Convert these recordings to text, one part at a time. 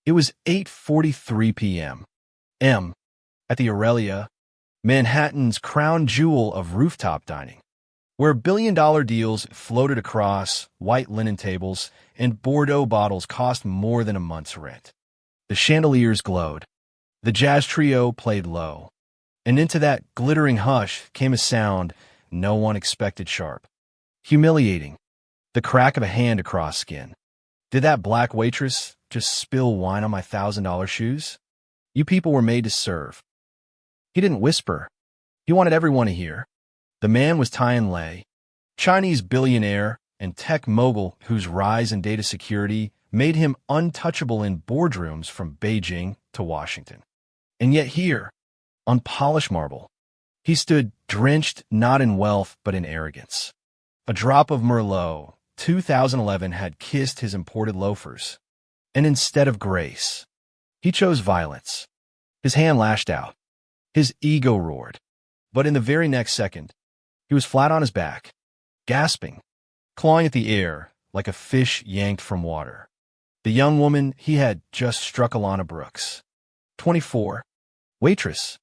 It was 8:43 p.m. At the Aurelia, Manhattan's crown jewel of rooftop dining, where billion-dollar deals floated across white linen tables and Bordeaux bottles cost more than a month's rent. The chandeliers glowed. The jazz trio played low. And into that glittering hush came a sound no one expected: sharp, humiliating, the crack of a hand across skin. Did that black waitress just spill wine on my $1,000 shoes? You people were made to serve. He didn't whisper. He wanted everyone to hear. The man was Tian Lei, Chinese billionaire and tech mogul whose rise in data security made him untouchable in boardrooms from Beijing to Washington. And yet here, on polished marble, he stood drenched not in wealth but in arrogance. A drop of Merlot, 2011, had kissed his imported loafers. And instead of grace, he chose violence. His hand lashed out. His ego roared. But in the very next second, he was flat on his back, gasping, clawing at the air like a fish yanked from water. The young woman he had just struck, Alana Brooks, 24, waitress,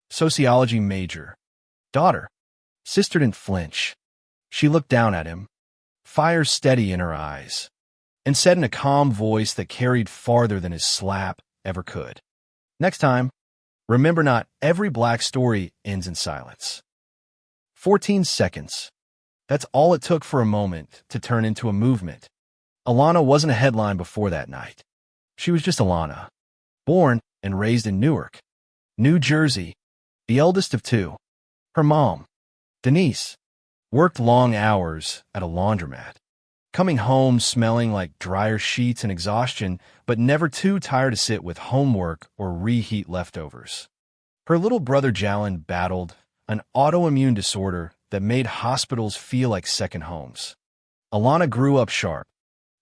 sociology major, daughter. Sister didn't flinch. She looked down at him, fire steady in her eyes, and said in a calm voice that carried farther than his slap ever could, "Next time, remember, not every black story ends in silence." 14 seconds. That's all it took for a moment to turn into a movement. Alana wasn't a headline before that night. She was just Alana, born and raised in Newark, New Jersey, the eldest of two. Her mom, Denise, worked long hours at a laundromat, coming home smelling like dryer sheets and exhaustion, but never too tired to sit with homework or reheat leftovers. Her little brother Jalen battled an autoimmune disorder that made hospitals feel like second homes. Alana grew up sharp,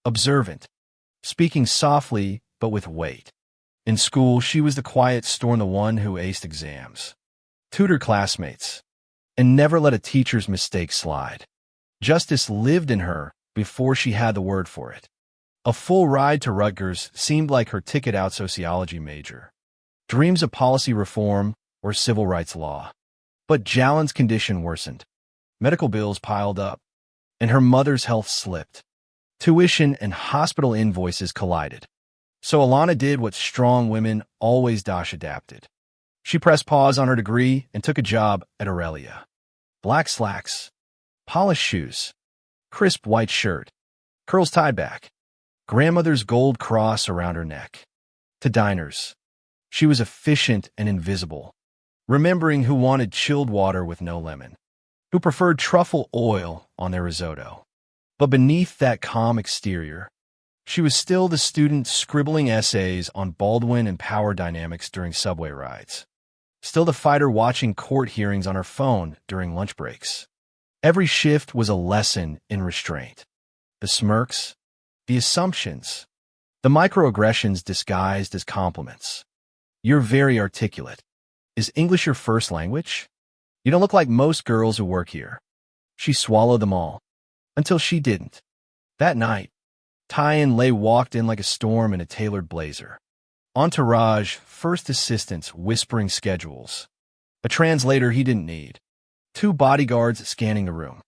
observant, speaking softly but with weight. In school, she was the quiet storm, the one who aced exams, tutored classmates, and never let a teacher's mistake slide. Justice lived in her before she had the word for it. A full ride to Rutgers seemed like her ticket out. Sociology major, dreams of policy reform or civil rights law. But Jalen's condition worsened. Medical bills piled up, and her mother's health slipped. Tuition and hospital invoices collided. So Alana did what strong women always do: adapted. She pressed pause on her degree and took a job at Aurelia. Black slacks, polished shoes, crisp white shirt, curls tied back, grandmother's gold cross around her neck. To diners, she was efficient and invisible, remembering who wanted chilled water with no lemon, who preferred truffle oil on their risotto. But beneath that calm exterior, she was still the student scribbling essays on Baldwin and power dynamics during subway rides, still the fighter watching court hearings on her phone during lunch breaks. Every shift was a lesson in restraint. The smirks, the assumptions, the microaggressions disguised as compliments. "You're very articulate. Is English your first language? You don't look like most girls who work here." She swallowed them all, until she didn't. That night, Tian Lei walked in like a storm in a tailored blazer. Entourage, first assistants whispering schedules. A translator he didn't need. 2 bodyguards scanning the room.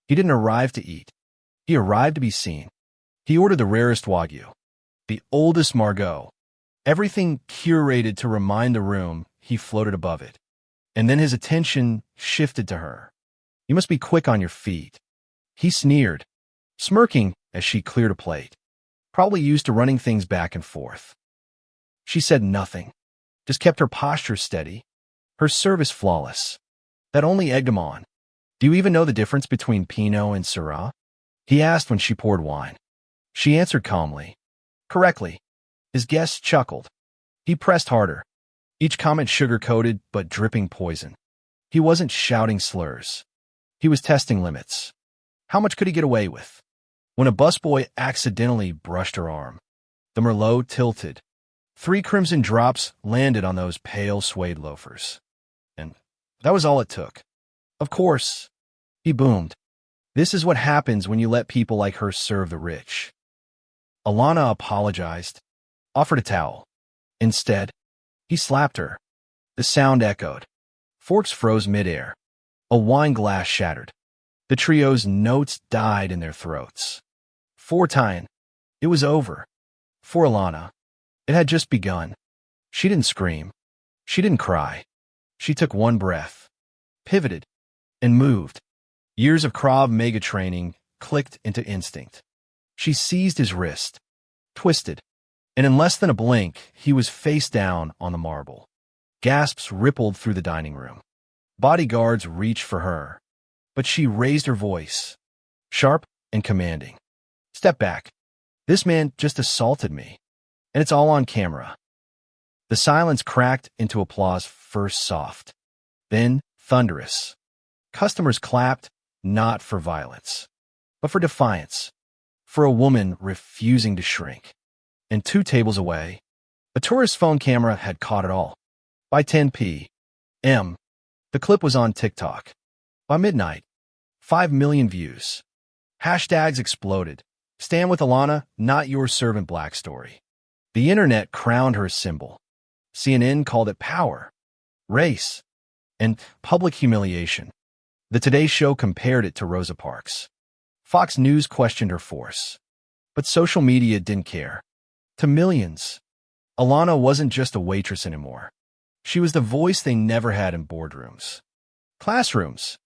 He didn't arrive to eat. He arrived to be seen. He ordered the rarest Wagyu, the oldest Margot. Everything curated to remind the room he floated above it. And then his attention shifted to her. "You must be quick on your feet," he sneered, smirking as she cleared a plate. Probably used to running things back and forth. She said nothing, just kept her posture steady, her service flawless. That only egged him on. "Do you even know the difference between Pinot and Syrah?" he asked when she poured wine. She answered calmly, "Correctly." His guest chuckled. He pressed harder, each comment sugar-coated but dripping poison. He wasn't shouting slurs. He was testing limits. How much could he get away with? When a busboy accidentally brushed her arm, the Merlot tilted. 3 crimson drops landed on those pale suede loafers. And that was all it took. "Of course," he boomed. "This is what happens when you let people like her serve the rich." Alana apologized, offered a towel. Instead, he slapped her. The sound echoed. Forks froze midair. A wine glass shattered. The trio's notes died in their throats. For Tyne, it was over. For Alana, it had just begun. She didn't scream. She didn't cry. She took one breath, pivoted, and moved. Years of Krav Maga training clicked into instinct. She seized his wrist, twisted, and in less than a blink, he was face down on the marble. Gasps rippled through the dining room. Bodyguards reached for her, but she raised her voice, sharp and commanding. Step back. This man just assaulted me, and it's all on camera. The silence cracked into applause, first soft, then thunderous. Customers clapped, not for violence, but for defiance, for a woman refusing to shrink. And 2 tables away, a tourist phone camera had caught it all. By 10 p.m., the clip was on TikTok. By midnight, 5 million views. Hashtags exploded. Stand with Alana, not your servant black story. The internet crowned her a symbol. CNN called it power, race, and public humiliation. The Today Show compared it to Rosa Parks. Fox News questioned her force. But social media didn't care. To millions, Alana wasn't just a waitress anymore. She was the voice they never had in boardrooms, classrooms,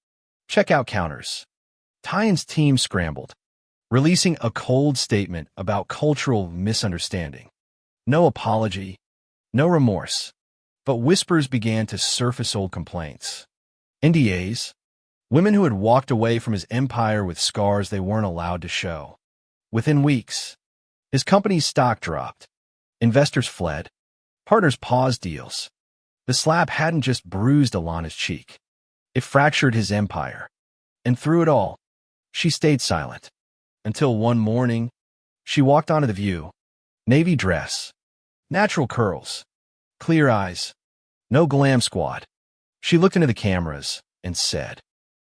checkout counters. Tyne's team scrambled, releasing a cold statement about cultural misunderstanding. No apology, no remorse, but whispers began to surface old complaints. NDAs, women who had walked away from his empire with scars they weren't allowed to show. Within weeks, his company's stock dropped. Investors fled. Partners paused deals. The slap hadn't just bruised Alana's cheek. It fractured his empire. And through it all, she stayed silent. Until one morning, she walked onto the View. Navy dress, natural curls, clear eyes, no glam squad. She looked into the cameras and said,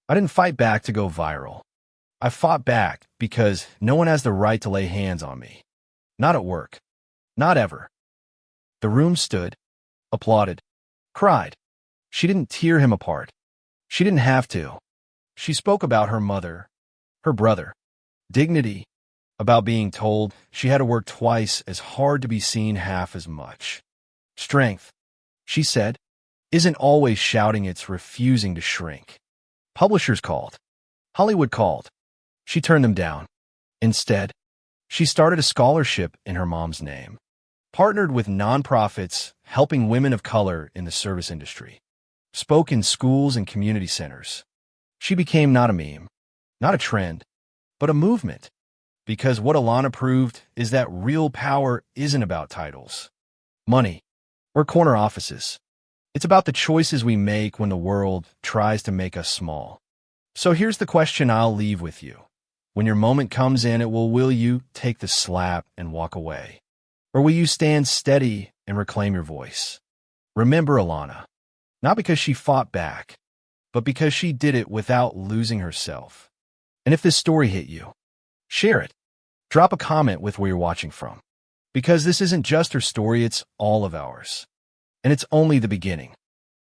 I didn't fight back to go viral. I fought back because no one has the right to lay hands on me. Not at work. Not ever. The room stood, applauded, cried. She didn't tear him apart. She didn't have to. She spoke about her mother, her brother, dignity, about being told she had to work twice as hard to be seen half as much. Strength, she said, isn't always shouting, it's refusing to shrink. Publishers called. Hollywood called. She turned them down. Instead, she started a scholarship in her mom's name, partnered with nonprofits helping women of color in the service industry, spoke in schools and community centers. She became not a meme, not a trend, but a movement. Because what Alana proved is that real power isn't about titles, money, or corner offices. It's about the choices we make when the world tries to make us small. So here's the question I'll leave with you. When your moment comes in, will you take the slap and walk away? Or will you stand steady and reclaim your voice? Remember Alana, not because she fought back, but because she did it without losing herself. And if this story hit you, share it. Drop a comment with where you're watching from. Because this isn't just her story, it's all of ours. And it's only the beginning.